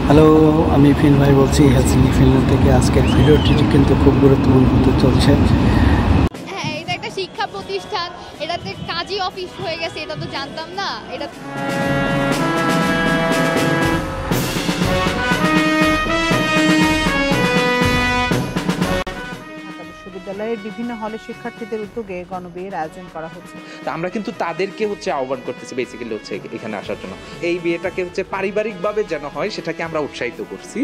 Hello, আমি ফিন ভাই বলছি হেলসিঙ্কি ফিনল্যান্ড থেকে। আজকের ভিডিওটি কিন্তু খুব গুরুত্বপূর্ণ হতে চলছে। হ্যাঁ, এটা একটা শিক্ষা প্রতিষ্ঠান, এটাতে কাজী অফিস হয়ে গেছে, এটা তো জানতাম না। এটা বিশ্ববিদ্যালয়ের বিভিন্ন হলে শিক্ষার্থীদের উদ্যোগে গণবিয়ের আয়োজন করা হচ্ছে। তা আমরা কিন্তু তাদেরকে আহ্বান করতেছি বেসিক্যালি এখানে আসার জন্য। এই বিয়েটাকে পারিবারিকভাবে যেন হয় সেটাকে আমরা উৎসাহিত করছি।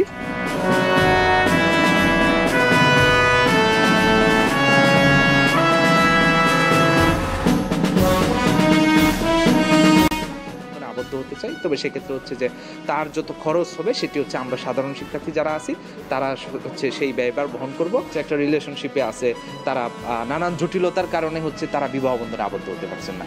আবদ্ধ হতে চাই, তবে সেক্ষেত্রে যে তার যত খরচ হবে সেটি আমরা সাধারণ শিক্ষার্থী যারা আছি তারা সেই ব্যয়ভার বহন করব। যে একটা রিলেশনশিপে আছে, তারা নানান জটিলতার কারণে তারা বিবাহ বন্ধনে আবদ্ধ হতে পারছেন না।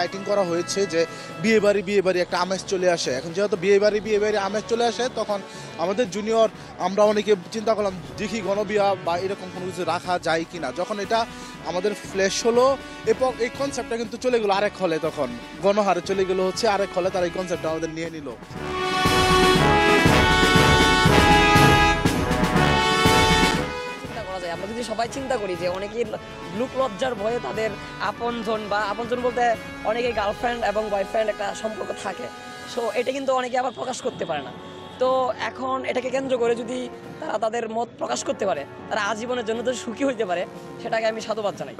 লাইটিং করা হয়েছে যে বিয়ে বাড়ি একটা আমেজ চলে আসে। এখন যেহেতু বিয়ে বাড়ি আমেজ চলে আসে, তখন আমাদের জুনিয়র আমরা অনেকে চিন্তা করলাম দেখি গণবিয়া বা এরকম কোনো কিছু রাখা যায় কিনা। যখন এটা আমাদের ফ্ল্যাশ হলো এবং এই কনসেপ্টটা কিন্তু চলে গেলো আরেক হলে, তখন গণহারে চলে গেলো আরেক হলে, তারা এই কনসেপ্টটা আমাদের নিয়ে নিল। আমরা যদি সবাই চিন্তা করি যে অনেকেই লোক লজ্জার ভয়ে তাদের আপনজন বলতে অনেকে গার্লফ্রেন্ড এবং বয়ফ্রেন্ড একটা সম্পর্ক থাকে, সো এটা কিন্তু অনেকে আবার প্রকাশ করতে পারে না। তো এখন এটাকে কেন্দ্র করে যদি তারা তাদের মত প্রকাশ করতে পারে, তারা আজীবনের জন্য যদি সুখী হইতে পারে, সেটাকে আমি সাধুবাদ জানাই।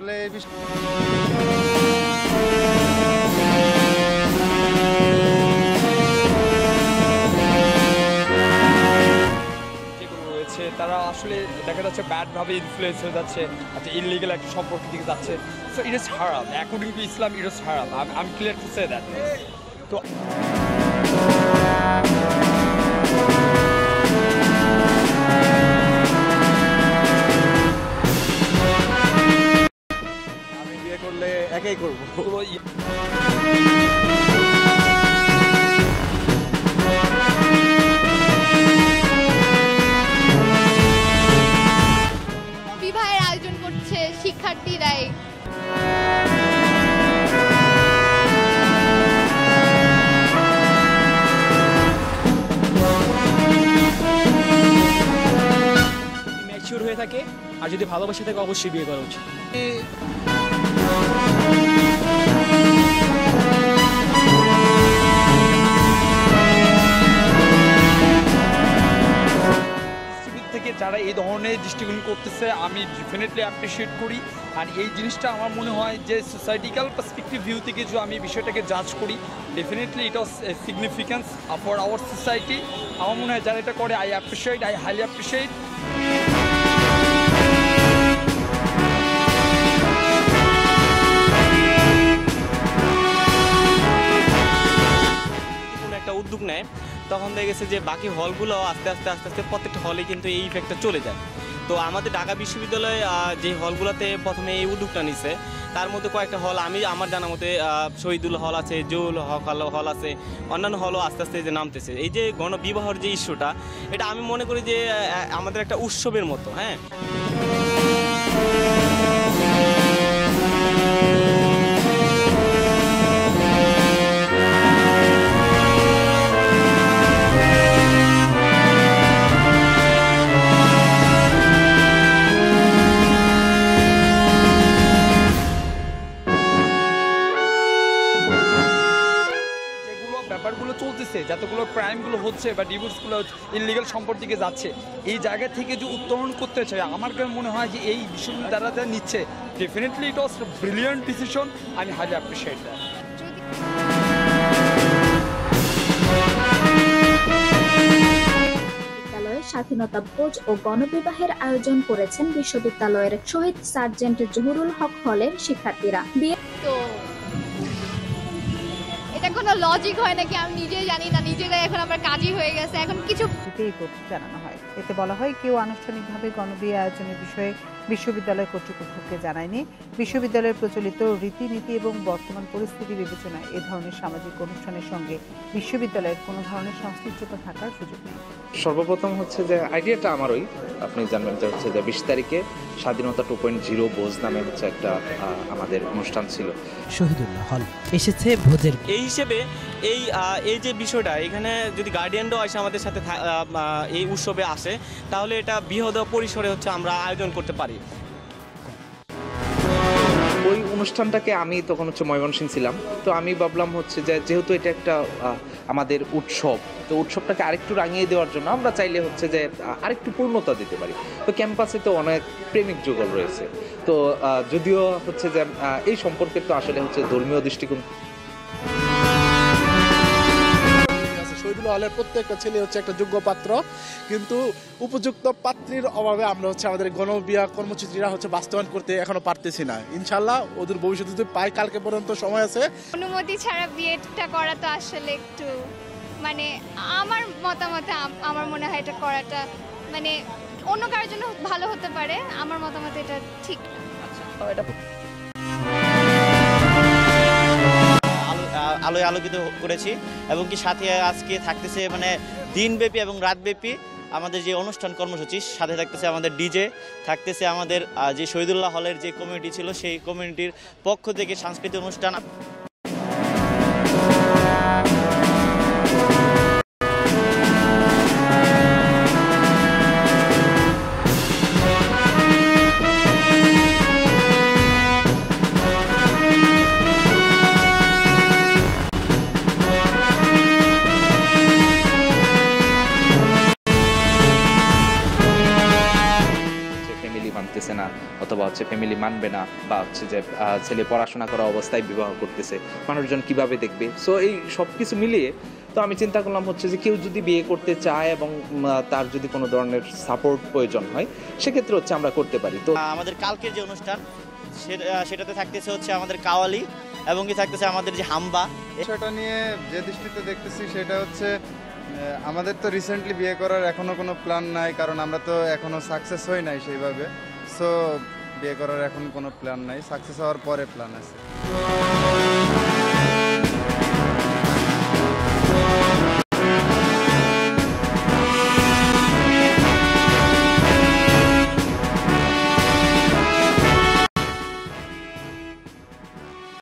তারা আসলে দেখা যাচ্ছে ব্যাডভাবে ইনফ্লুয়েন্স হয়ে যাচ্ছে, আচ্ছা ইললিগাল একটা সম্পর্কের দিকে যাচ্ছে। সো ইট ইজ হারাম, according to Islam it is হারাম। I am clear to say that. তো আমি বিয়ে করলে একাই করবো। বিবাহের আয়োজন করছে শিক্ষার্থীরাই। ম্যাচিউর হয়ে থাকে আর যদি ভালোবাসা থাকে অবশ্যই বিয়ে করা উচিত। থেকে যারা এই ধরনের দৃষ্টিকোণ করতেছে আমি ডেফিনেটলি অ্যাপ্রিসিয়েট করি। আর এই জিনিসটা আমার মনে হয় যে সোসাইটিক্যাল পার্সপেক্টিভ ভিউ থেকে যদি আমি বিষয়টাকে জাজ করি, definitely it was significance for our society. আমার মনে হয় যারা এটা করে আই হাইলি অ্যাপ্রিসিয়েট। একটা উদ্যোগ নেয়, তখন দেখা গেছে যে বাকি হলগুলো আস্তে আস্তে প্রত্যেকটা হলে কিন্তু এই ইফেক্টটা চলে যায়। তো আমাদের ঢাকা বিশ্ববিদ্যালয়ে যে হলগুলোতে প্রথমে এই উদ্যোগটা নিছে, তার মধ্যে কয়েকটা হল আমার জানা মতে শহীদুল হল আছে, জুল হল আছে, অন্যান্য হলও আস্তে আস্তে যে নামতেছে। এই যে গণবিবাহর যে ইস্যুটা, এটা আমি মনে করি যে আমাদের একটা উৎসবের মতো। হ্যাঁ, ব্যাপারগুলো চলতেছে, যতগুলো ক্রাইমগুলো হচ্ছে বা ডিভোর্সগুলো ইললিগাল সম্পর্ক দিকে যাচ্ছে, এই জায়গা থেকে যে উত্তরণ করতে চাই, আমার মনে হয় যে এই বিষয়গুলো যারা নিচ্ছে, definitely it was brilliant decision. আমি হাইলি অ্যাপ্রিসিয়েট দ্যাট। স্বাধীনতা ভোজ ও গণবিবাহের আয়োজন করেছেন বিশ্ববিদ্যালয়ের শহীদ সার্জেন্ট জহুরুল হক হলের শিক্ষার্থীরা। তো এটা কোনো লজিক হয় নাকি আমি নিজেই জানি না, নিজেরাই এখন আমরা কাজী হয়ে গেছে। এখন কিছু জানানো হয়, এতে বলা হয় কেউ আনুষ্ঠানিকভাবে গণবিয়ে আয়োজনের বিষয়ে বিশ্ববিদ্যালয় কর্তৃপক্ষকে জানায়নি। বিশ্ববিদ্যালয়ের প্রচলিত রীতিনীতি এবং বর্তমান পরিস্থিতি বিবেচনায় এ ধরনের সামাজিক অনুষ্ঠানের সঙ্গে বিশ্ববিদ্যালয়ের কোনো ধরনের সংশ্লিষ্টতা থাকার সুযোগ নেই। সর্বপ্রথম হচ্ছে যে আইডিয়াটা আমারই, আপনি জানবেন যে হচ্ছে যে 20 তারিখে স্বাধীনতা 2.0 ভোজ নামে হচ্ছে একটা আমাদের অনুষ্ঠান ছিল। শহীদুল্লাহ হল এসেছে ভোজের এই হিসেবে এই যে বিষয়টা এখানে যদি গার্ডিয়ানরাও এসে আমাদের সাথে এই উৎসবে আসে তাহলে এটা বৃহৎ পরিসরে হচ্ছে আমরা আয়োজন করতে পারি। ওই অনুষ্ঠানটাকে আমি তখন হচ্ছে ময়মনসিংহ ছিলাম, তো আমি ভাবলাম হচ্ছে যে যেহেতু এটা একটা আমাদের উৎসব, তো উৎসবটাকে আরেকটু রাঙিয়ে দেওয়ার জন্য আমরা চাইলে হচ্ছে যে আরেকটু পূর্ণতা দিতে পারি। তো ক্যাম্পাসে তো অনেক প্রেমিক যুগল রয়েছে, তো যদিও হচ্ছে যে এই সম্পর্কে তো আসলে হচ্ছে ধর্মীয় দৃষ্টিকোণ। শহীদুল্লাহ হলের প্রত্যেকটা ছেলে হচ্ছে একটা যোগ্য পাত্র, কিন্তু উপযুক্ত পাত্রীর অভাবে আমরা হচ্ছে আমাদের গণবিয়া কর্মসূচিরা হচ্ছে বাস্তবায়ন করতে এখনো পারতেছি না। ইনশাল্লাহ ওদের ভবিষ্যতে যদি পাই, কালকে পর্যন্ত সময় আছে। অনুমতি ছাড়া বিয়েটা করা তো আসলে একটু মানে আমার মতামতে আমার মনে হয় এটা করাটা মানে অন্য কারোর জন্য ভালো হতে পারে, আমার মতামতে এটা ঠিক না। আলোয় আলোকিত করেছি এবং কি সাথে আজকে থাকতেছে মানে দিনব্যাপী এবং রাতব্যাপী আমাদের যে অনুষ্ঠান কর্মসূচি, সাথে থাকতেছে আমাদের ডিজে, থাকতেছে আমাদের যে শহীদুল্লাহ হলের যে কমিটি ছিল সেই কমিটির পক্ষ থেকে সাংস্কৃতিক অনুষ্ঠান। মানতেছে না অথবা হচ্ছে ফ্যামিলি মানবে না, বা হচ্ছে যে ছেলে পড়াশোনা করা অবস্থায় বিবাহ করতেছে, মানুষজন কিভাবে দেখবে। সো এই সব কিছু মিলিয়ে তো আমি চিন্তা করলাম হচ্ছে যে কেউ যদি বিয়ে করতে চায় এবং তার যদি কোনো ধরনের সাপোর্ট প্রয়োজন হয় সেক্ষেত্রে হচ্ছে আমরা করতে পারি। তো আমাদের কালকের যে অনুষ্ঠান সেটাতে থাকতেছে হচ্ছে আমাদের কাওয়ালি এবং কি থাকতেছে আমাদের যে হাম্বা। সেটা নিয়ে যে দৃষ্টিতে দেখতেছি সেটা হচ্ছে আমাদের তো রিসেন্টলি বিয়ে করার এখনো কোনো প্ল্যান নাই, কারণ আমরা তো এখনো সাকসেস হই নাই সেইভাবে। সো বিয়ে করার এখন কোনো প্ল্যান নাই, সাকসেস হওয়ার পরে প্ল্যান আছে।